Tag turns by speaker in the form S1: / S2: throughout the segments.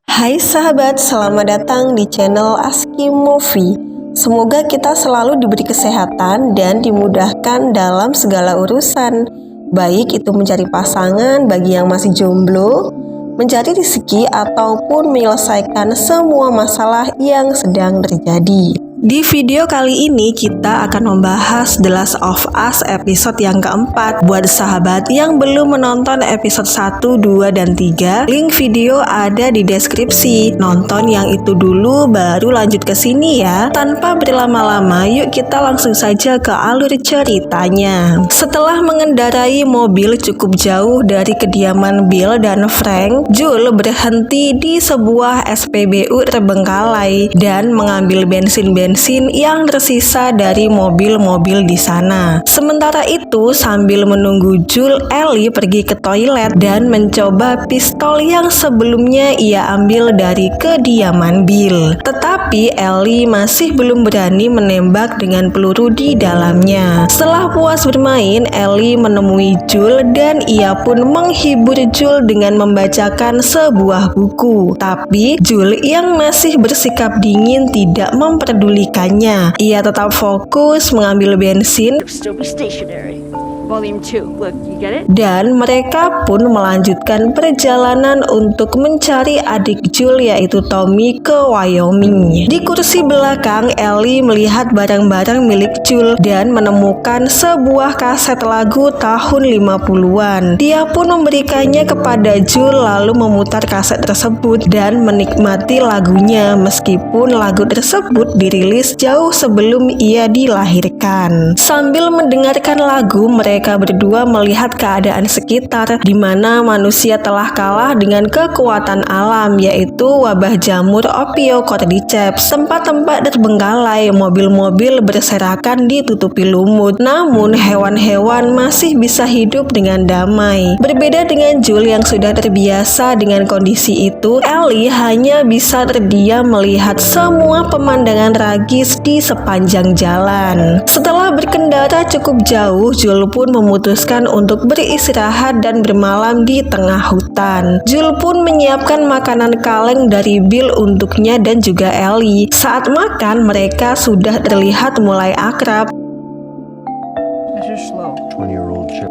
S1: Hai sahabat, selamat datang di channel Aski Movie. Semoga kita selalu diberi kesehatan dan dimudahkan dalam segala urusan, baik itu mencari pasangan bagi yang masih jomblo, mencari rezeki ataupun menyelesaikan semua masalah yang sedang terjadi. Di video kali ini kita akan membahas The Last of Us episode yang keempat. Buat sahabat yang belum menonton episode 1, 2, dan 3, link video ada di deskripsi. Nonton yang itu dulu baru lanjut ke sini ya. Tanpa berlama-lama, yuk kita langsung saja ke alur ceritanya. Setelah mengendarai mobil cukup jauh dari kediaman Bill dan Frank, Joel berhenti di sebuah SPBU terbengkalai dan mengambil bensin yang tersisa dari mobil-mobil di sana. Sementara itu, sambil menunggu Joel, Ellie pergi ke toilet dan mencoba pistol yang sebelumnya ia ambil dari kediaman Bill. Tetapi Ellie masih belum berani menembak dengan peluru di dalamnya. Setelah puas bermain, Ellie menemui Joel dan ia pun menghibur Joel dengan membacakan sebuah buku. Tapi Joel yang masih bersikap dingin tidak mempedulikannya. Ia tetap fokus mengambil bensin dan mereka pun melanjutkan perjalanan untuk mencari adik Joel yaitu Tommy ke Wyoming. Di kursi belakang, Ellie melihat barang-barang milik Joel dan menemukan sebuah kaset lagu tahun 50-an. Dia pun memberikannya kepada Joel lalu memutar kaset tersebut dan menikmati lagunya meskipun lagu tersebut dirilis jauh sebelum ia dilahirkan. Sambil mendengarkan lagu, mereka berdua melihat keadaan sekitar di mana manusia telah kalah dengan kekuatan alam yaitu wabah jamur Ophiocordyceps. Tempat-tempat terbengkalai, mobil-mobil berserakan ditutupi lumut. Namun hewan-hewan masih bisa hidup dengan damai. Berbeda dengan Joel yang sudah terbiasa dengan kondisi itu, Ellie hanya bisa terdiam melihat semua pemandangan tragis di sepanjang jalan. Setelah berkendara cukup jauh, Joel pun memutuskan untuk beristirahat dan bermalam di tengah hutan. Joel pun menyiapkan makanan kaleng dari Bill untuknya dan juga Ellie. Saat makan, mereka sudah terlihat mulai akrab.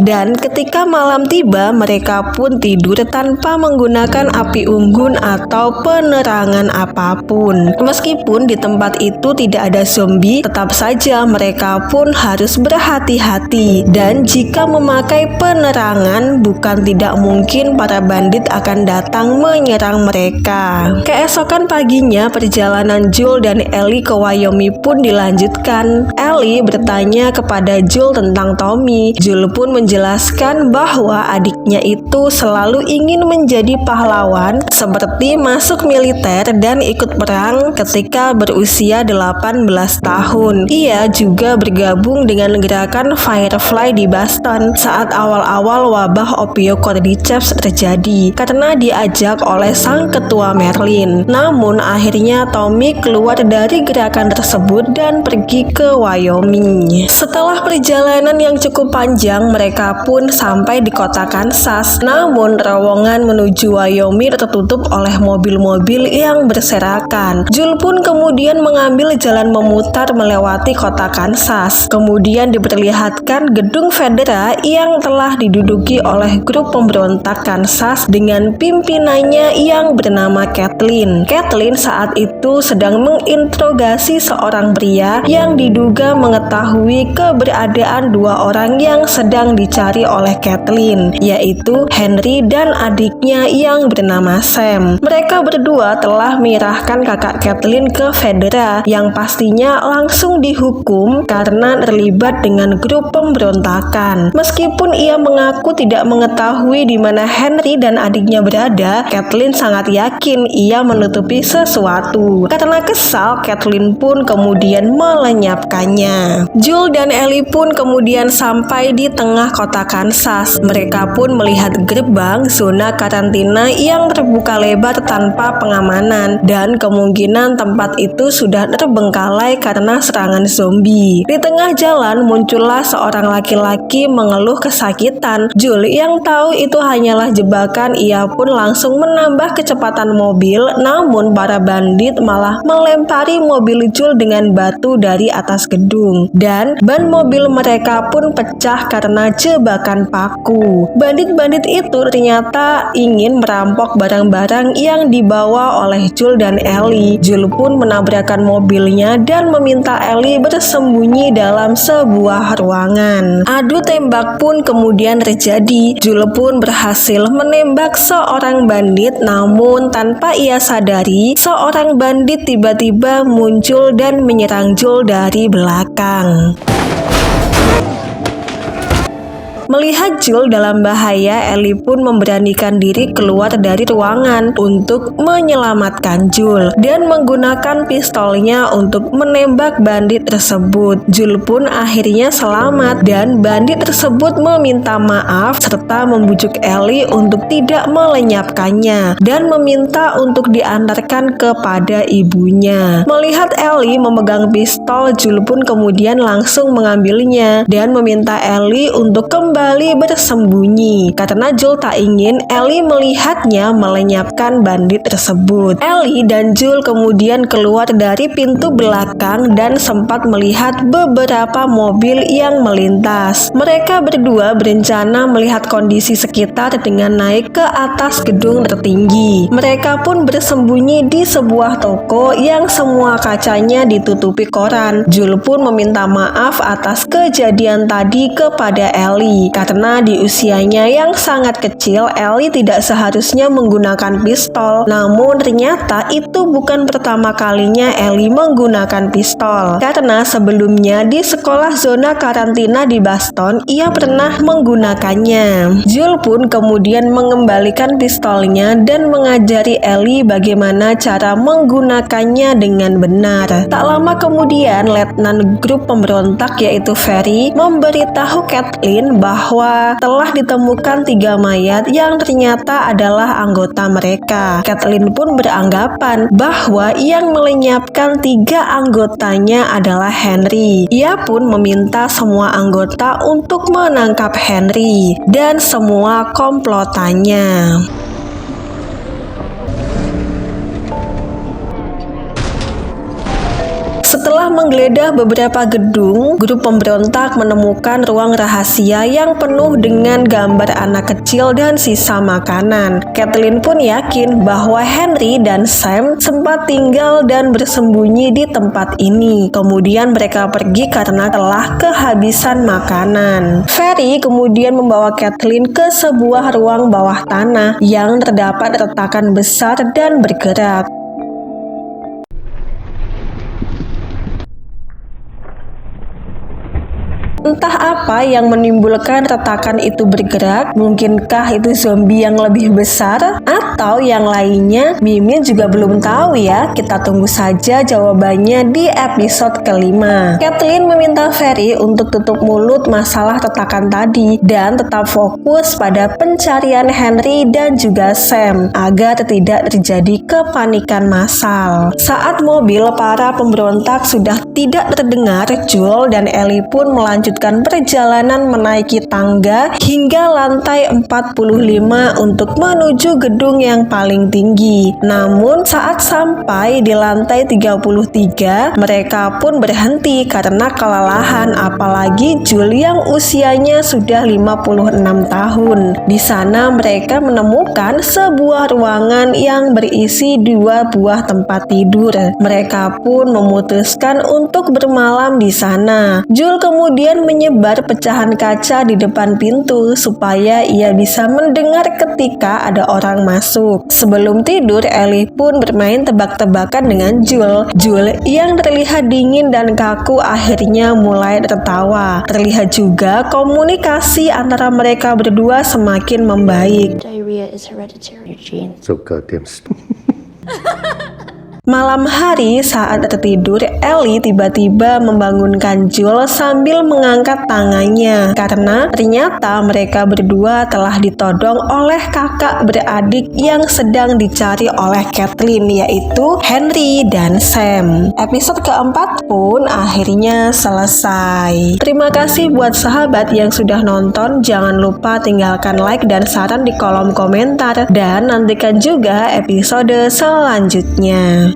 S1: Dan ketika malam tiba, mereka pun tidur tanpa menggunakan api unggun atau penerangan apapun. Meskipun di tempat itu tidak ada zombie, tetap saja mereka pun harus berhati-hati. Dan jika memakai penerangan, bukan tidak mungkin para bandit akan datang menyerang mereka. Keesokan paginya, perjalanan Joel dan Ellie ke Wyoming pun dilanjutkan. Ellie bertanya kepada Joel tentang Tommy. Joel pun menjelaskan bahwa adiknya itu selalu ingin menjadi pahlawan seperti masuk militer dan ikut perang ketika berusia 18 tahun. Ia juga bergabung dengan gerakan Firefly di Boston saat awal-awal wabah Ophiocordyceps terjadi karena diajak oleh sang ketua Merlin. Namun akhirnya Tommy keluar dari gerakan tersebut dan pergi ke Wyoming. Setelah perjalanan yang cukup panjang, mereka pun sampai di kota Kansas. Namun terowongan menuju Wyoming tertutup oleh mobil-mobil yang berserakan. Joel pun kemudian mengambil jalan memutar melewati kota Kansas. Kemudian diperlihatkan gedung Federa yang telah diduduki oleh grup pemberontak Kansas dengan pimpinannya yang bernama Kathleen. Kathleen saat itu sedang menginterogasi seorang pria yang diduga mengetahui keberadaan dua orang yang sedang dicari oleh Kathleen, yaitu Henry dan adiknya yang bernama Sam. Mereka berdua telah menyerahkan kakak Kathleen ke Federa yang pastinya langsung dihukum karena terlibat dengan grup pemberontakan. Meskipun ia mengaku tidak mengetahui di mana Henry dan adiknya berada, Kathleen sangat yakin ia menutupi sesuatu. Karena kesal, Kathleen pun kemudian melenyapkannya. rumahnya. Jul dan Ellie pun kemudian sampai di tengah kota Kansas. Mereka pun melihat gerbang zona karantina yang terbuka lebar tanpa pengamanan, dan kemungkinan tempat itu sudah terbengkalai karena serangan zombie. Di tengah jalan muncullah seorang laki-laki mengeluh kesakitan. Jul yang tahu itu hanyalah jebakan, ia pun langsung menambah kecepatan mobil, namun para bandit malah melempari mobil Jul dengan batu dari atas gedung, dan ban mobil mereka pun pecah karena jebakan paku. Bandit-bandit itu ternyata ingin merampok barang-barang yang dibawa oleh Jul dan Ellie. Jul pun menabrakkan mobilnya dan meminta Ellie bersembunyi dalam sebuah ruangan. Adu tembak pun kemudian terjadi. Jul pun berhasil menembak seorang bandit, namun tanpa ia sadari, seorang bandit tiba-tiba muncul dan menyerang Jul dari belakang. Melihat Jul dalam bahaya, Ellie pun memberanikan diri keluar dari ruangan untuk menyelamatkan Jul dan menggunakan pistolnya untuk menembak bandit tersebut. Jul pun akhirnya selamat dan bandit tersebut meminta maaf serta membujuk Ellie untuk tidak melenyapkannya dan meminta untuk diantarkan kepada ibunya. Melihat Ellie memegang pistol, Jul pun kemudian langsung mengambilnya dan meminta Ellie untuk kembali bersembunyi karena Jul tak ingin Ellie melihatnya melenyapkan bandit tersebut. Ellie dan Jul kemudian keluar dari pintu belakang dan sempat melihat beberapa mobil yang melintas. Mereka berdua berencana melihat kondisi sekitar dengan naik ke atas gedung tertinggi. Mereka pun bersembunyi di sebuah toko yang semua kacanya ditutupi koran. Jul pun meminta maaf atas kejadian tadi kepada Ellie. Karena di usianya yang sangat kecil, Ellie tidak seharusnya menggunakan pistol. Namun ternyata itu bukan pertama kalinya Ellie menggunakan pistol. Karena sebelumnya di sekolah zona karantina di Boston, ia pernah menggunakannya. Jul pun kemudian mengembalikan pistolnya dan mengajari Ellie bagaimana cara menggunakannya dengan benar. Tak lama kemudian, letnan grup pemberontak yaitu Ferry memberitahu Kathleen bahwa telah ditemukan 3 mayat yang ternyata adalah anggota mereka. Kathleen pun beranggapan bahwa yang melenyapkan 3 anggotanya adalah Henry. Ia pun meminta semua anggota untuk menangkap Henry dan semua komplotannya. Setelah menggeledah beberapa gedung, grup pemberontak menemukan ruang rahasia yang penuh dengan gambar anak kecil dan sisa makanan. Kathleen pun yakin bahwa Henry dan Sam sempat tinggal dan bersembunyi di tempat ini. Kemudian mereka pergi karena telah kehabisan makanan. Ferry kemudian membawa Kathleen ke sebuah ruang bawah tanah yang terdapat retakan besar dan bergerak. Entah apa yang menimbulkan retakan itu bergerak, mungkinkah itu zombie yang lebih besar atau yang lainnya? Mimin juga belum tahu ya, kita tunggu saja jawabannya di episode kelima. Kathleen meminta Ferry untuk tutup mulut masalah retakan tadi dan tetap fokus pada pencarian Henry dan juga Sam agar tidak terjadi kepanikan massal. Saat mobil para pemberontak sudah tidak terdengar, Jul dan Ellie pun melanjutkan perjalanan menaiki tangga hingga lantai 45 untuk menuju gedung yang paling tinggi. Namun saat sampai di lantai 33, mereka pun berhenti karena kelelahan, apalagi Jul yang usianya sudah 56 tahun. Di sana mereka menemukan sebuah ruangan yang berisi 2 buah tempat tidur. Mereka pun memutuskan untuk bermalam di sana. Jul kemudian menyebar pecahan kaca di depan pintu supaya ia bisa mendengar ketika ada orang masuk. Sebelum tidur, Ellie pun bermain tebak-tebakan dengan Jul. Jul yang terlihat dingin dan kaku akhirnya mulai tertawa. Terlihat juga komunikasi antara mereka berdua semakin membaik.
S2: Diarrhea is hereditary, Eugene.
S3: So goddamn
S1: Malam hari saat tertidur, Ellie tiba-tiba membangunkan Jules sambil mengangkat tangannya karena ternyata mereka berdua telah ditodong oleh kakak beradik yang sedang dicari oleh Kathleen, yaitu Henry dan Sam. Episode keempat pun akhirnya selesai. Terima kasih buat sahabat yang sudah nonton. Jangan lupa tinggalkan like dan saran di kolom komentar dan nantikan juga episode selanjutnya.